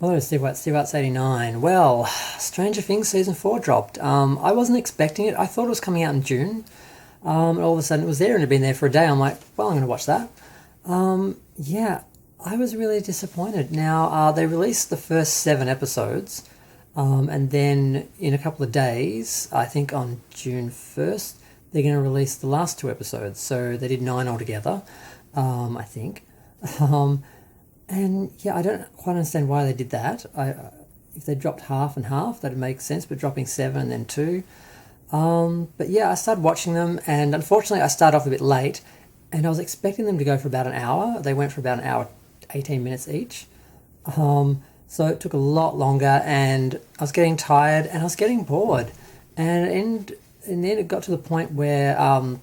Hello, Steve Watts 89. Well, Stranger Things season 4 dropped. I wasn't expecting it. I thought it was coming out in June. And all of a sudden it was there and it had been there for a day. I'm like, well, I'm going to watch that. Yeah, I was really disappointed. Now, they released the first 7 episodes, and then in a couple of days, I think on June 1st, they're going to release the last 2 episodes. So they did 9 altogether, I think. Um, and yeah, I don't quite understand why they did that. If they dropped half and half, that'd make sense, but dropping 7 and then 2. But yeah, I started watching them, and unfortunately, I started off a bit late, and I was expecting them to go for about an hour. They went for about an hour, 18 minutes each. So it took a lot longer, and I was getting tired and I was getting bored. And then it got to the point where I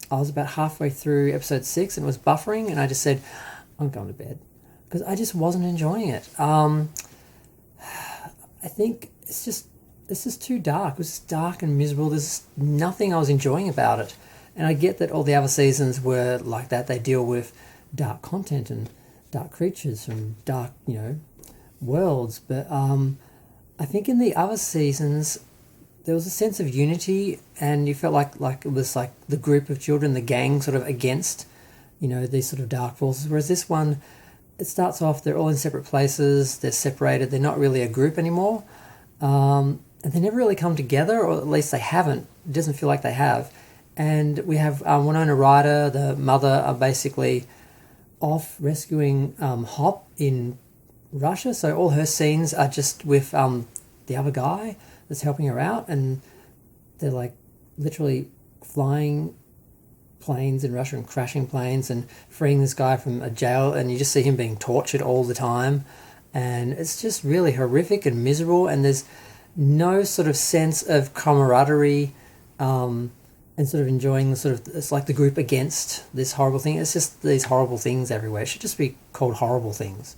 was about halfway through episode 6 and it was buffering, and I just said, I'm going to bed because I just wasn't enjoying it. I think it's just too dark. It was just dark and miserable. There's nothing I was enjoying about it. And I get that all the other seasons were like that. They deal with dark content and dark creatures from dark, worlds. But I think in the other seasons there was a sense of unity, and you felt like it was like the group of children, the gang, sort of against, these sort of dark forces. Whereas this one, it starts off they're all in separate places. They're separated. They're not really a group anymore. And they never really come together, or at least they haven't. It doesn't feel like they have. And we have Winona Ryder, the mother, are basically off rescuing Hop in Russia. So all her scenes are just with the other guy that's helping her out, and they're like literally flying planes in Russia and crashing planes and freeing this guy from a jail, and you just see him being tortured all the time, and it's just really horrific and miserable, and there's no sort of sense of camaraderie, and sort of enjoying the sort of, it's like the group against this horrible thing. It's just these horrible things everywhere. It should just be called horrible things.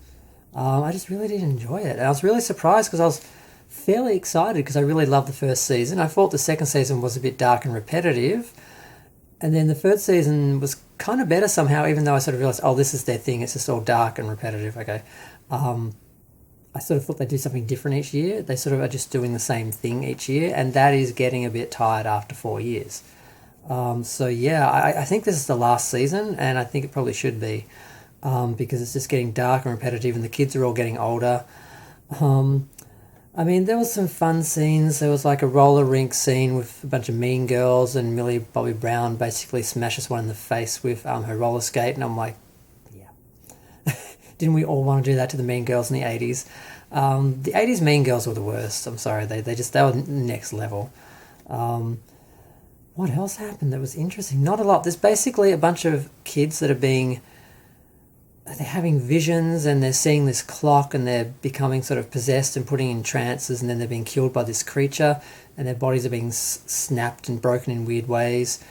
I just really didn't enjoy it, and I was really surprised because I was fairly excited because I really loved the first season. I thought the second season was a bit dark and repetitive, and then the third season was kind of better somehow, even though I sort of realised, oh, this is their thing. It's just all dark and repetitive. Okay. I sort of thought they'd do something different each year. They sort of are just doing the same thing each year, and that is getting a bit tired after 4 years. So yeah, I think this is the last season, and I think it probably should be, because it's just getting dark and repetitive, and the kids are all getting older. I mean, there was some fun scenes. There was like a roller rink scene with a bunch of mean girls, and Millie Bobby Brown basically smashes one in the face with her roller skate, and I'm like, yeah. Didn't we all want to do that to the mean girls in the 80s? The 80s mean girls were the worst. I'm sorry, they were next level. What else happened that was interesting? Not a lot. There's basically a bunch of kids that they're having visions, and they're seeing this clock, and they're becoming sort of possessed and putting in trances, and then they're being killed by this creature, and their bodies are being snapped and broken in weird ways.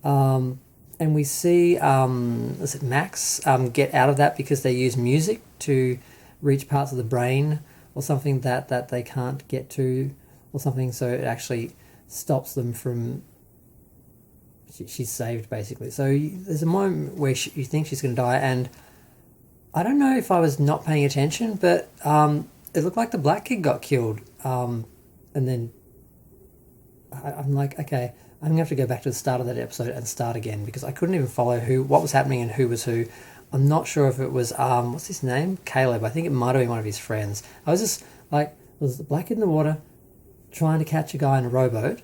And we see, is it Max, get out of that because they use music to reach parts of the brain or something that they can't get to, or something, so it actually stops them from... She's saved, basically. So there's a moment where you think she's going to die, and I don't know if I was not paying attention, but it looked like the black kid got killed. And then I'm like, okay, I'm going to have to go back to the start of that episode and start again, because I couldn't even follow what was happening and who was who. I'm not sure if it was, what's his name? Caleb. I think it might have been one of his friends. I was just like, was the black kid in the water trying to catch a guy in a rowboat,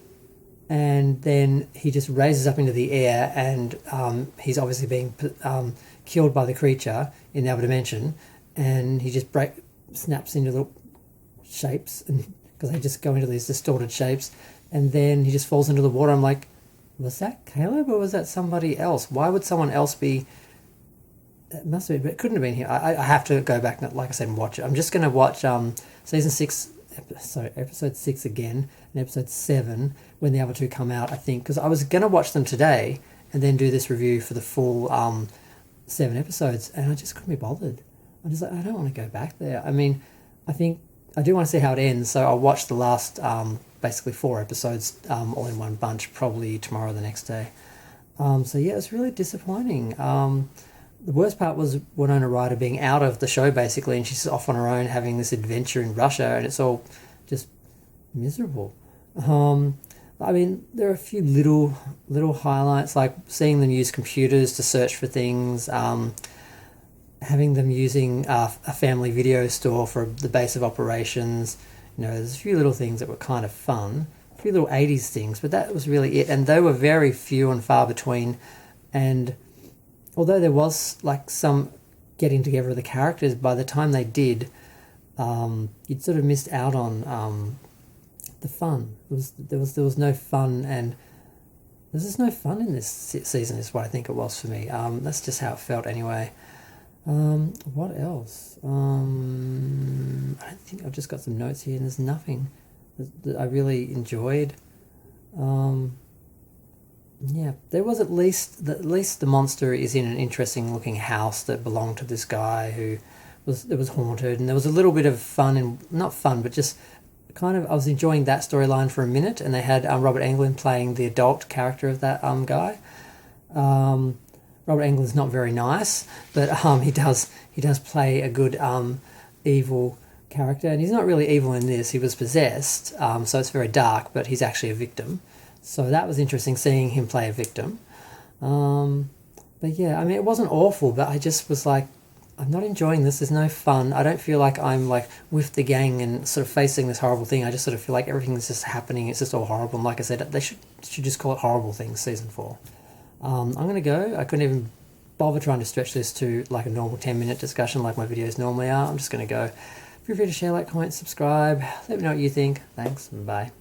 and then he just raises up into the air, and he's obviously being killed by the creature in the other dimension, and he just snaps into little shapes, and because they just go into these distorted shapes, and then he just falls into the water. I'm like, was that Caleb or was that somebody else? Why would someone else be... It must have been, but it couldn't have been him. I have to go back, like I said, and watch it. I'm just going to watch episode 6 again, and episode 7 when the other two come out, I think, because I was going to watch them today and then do this review for the full 7 episodes, and I just couldn't be bothered. I'm just like, I don't want to go back there. I mean, I think I do want to see how it ends, so I'll watch the last basically 4 episodes all in one bunch, probably tomorrow or the next day. So yeah, it's really disappointing. the worst part was Winona Ryder being out of the show basically, and she's off on her own having this adventure in Russia, and it's all just miserable. I mean, there are a few little highlights, like seeing them use computers to search for things, having them using a family video store for the base of operations. You know, there's a few little things that were kind of fun, a few little 80s things, but that was really it. And they were very few and far between. And although there was like some getting together of the characters, by the time they did, you'd sort of missed out on the fun. There was no fun, and there's just no fun in this season. Is what I think it was for me. That's just how it felt anyway. What else? I don't think I've just got some notes here, and there's nothing that I really enjoyed. Yeah, there was at least the monster is in an interesting looking house that belonged to this guy who was haunted, and there was a little bit of fun, and not fun, but just kind of, I was enjoying that storyline for a minute, and they had Robert Englund playing the adult character of that guy. Robert Englund's not very nice, but he does play a good evil character, and he's not really evil in this. He was possessed, so it's very dark, but he's actually a victim. So that was interesting seeing him play a victim. But yeah, I mean, it wasn't awful, but I just was like, I'm not enjoying this. There's no fun. I don't feel like I'm like with the gang and sort of facing this horrible thing. I just sort of feel like everything that's just happening, it's just all horrible. And like I said, they should just call it Horrible Things Season 4. I'm going to go. I couldn't even bother trying to stretch this to like a normal 10-minute discussion like my videos normally are. I'm just going to go. Feel free to share, like, comment, subscribe. Let me know what you think. Thanks, and bye.